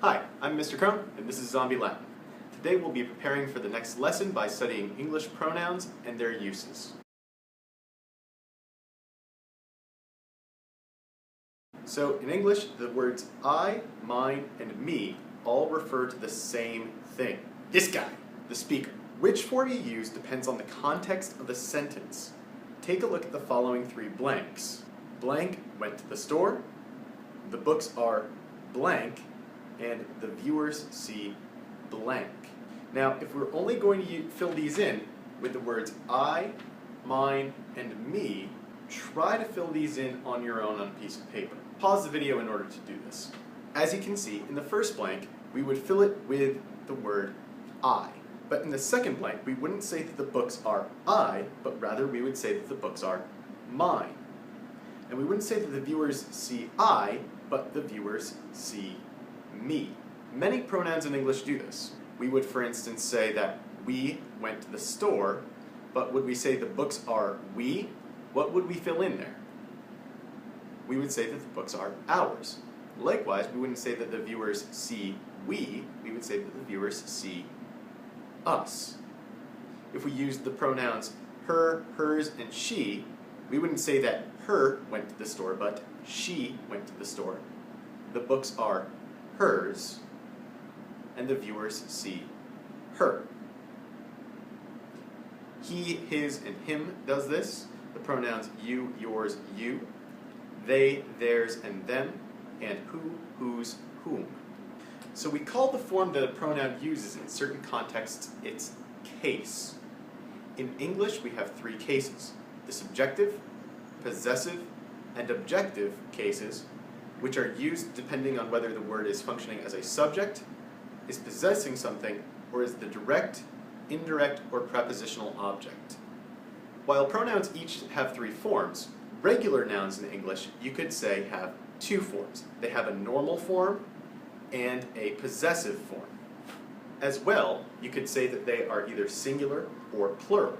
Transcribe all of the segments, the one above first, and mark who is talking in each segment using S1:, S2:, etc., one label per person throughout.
S1: Hi, I'm Mr. Crone, and this is Zombie Latin. Today we'll be preparing for the next lesson by studying English pronouns and their uses. So in English, the words I, mine, and me all refer to the same thing. This guy, the speaker. Which form you use depends on the context of the sentence. Take a look at the following three blanks. Blank went to the store, the books are blank, and the viewers see blank. Now, if we're only going to fill these in with the words I, mine, and me, try to fill these in on your own on a piece of paper. Pause the video in order to do this. As you can see, in the first blank, we would fill it with the word I. But in the second blank, we wouldn't say that the books are I, but rather we would say that the books are mine. And we wouldn't say that the viewers see I, but the viewers see me. Many pronouns in English do this. We would, for instance, say that we went to the store, but would we say the books are we? What would we fill in there? We would say that the books are ours. Likewise, we wouldn't say that the viewers see we would say that the viewers see us. If we used the pronouns her, hers, and she, we wouldn't say that her went to the store, but she went to the store. The books are hers, and the viewers see her. He, his, and him does this. The pronouns you, yours, you. They, theirs, and them. And who, whose, whom. So we call the form that a pronoun uses in certain contexts its case. In English, we have three cases: the subjective, possessive, and objective cases, which are used depending on whether the word is functioning as a subject, is possessing something, or is the direct, indirect, or prepositional object. While pronouns each have three forms, regular nouns in English, you could say, have two forms. They have a normal form and a possessive form. As well, you could say that they are either singular or plural.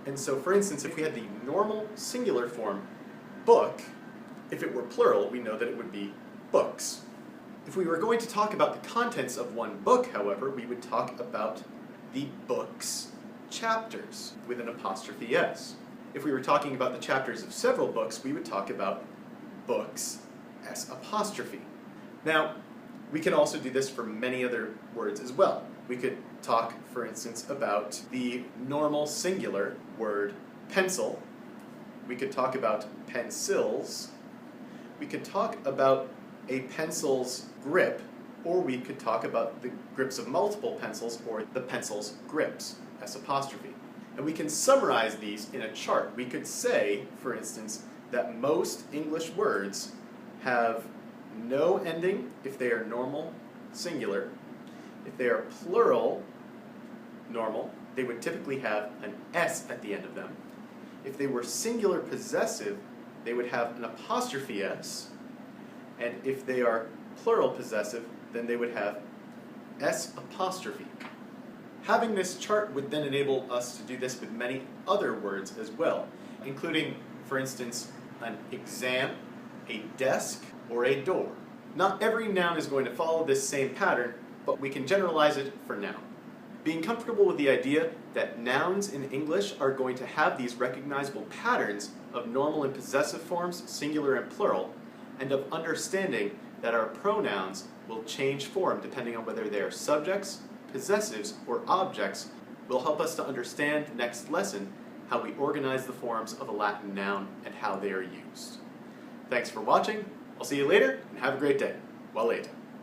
S1: And so, for instance, if we had the normal singular form, book, if it were plural, we know that it would be books. If we were going to talk about the contents of one book, however, we would talk about the book's chapters with an apostrophe S. If we were talking about the chapters of several books, we would talk about books S apostrophe. Now, we can also do this for many other words as well. We could talk, for instance, about the normal singular word pencil. We could talk about pencils. We could talk about a pencil's grip, or we could talk about the grips of multiple pencils, or the pencil's grips, S apostrophe. And we can summarize these in a chart. We could say, for instance, that most English words have no ending if they are normal, singular. If they are plural, normal, they would typically have an S at the end of them. If they were singular possessive, they would have an apostrophe S. And if they are plural possessive, then they would have S apostrophe. Having this chart would then enable us to do this with many other words as well, including, for instance, an exam, a desk, or a door. Not every noun is going to follow this same pattern, but we can generalize it for now. Being comfortable with the idea that nouns in English are going to have these recognizable patterns of normal and possessive forms, singular and plural, and of understanding that our pronouns will change form depending on whether they are subjects, possessives, or objects, will help us to understand next lesson how we organize the forms of a Latin noun and how they are used. Thanks for watching. I'll see you later, and have a great day. Well, later.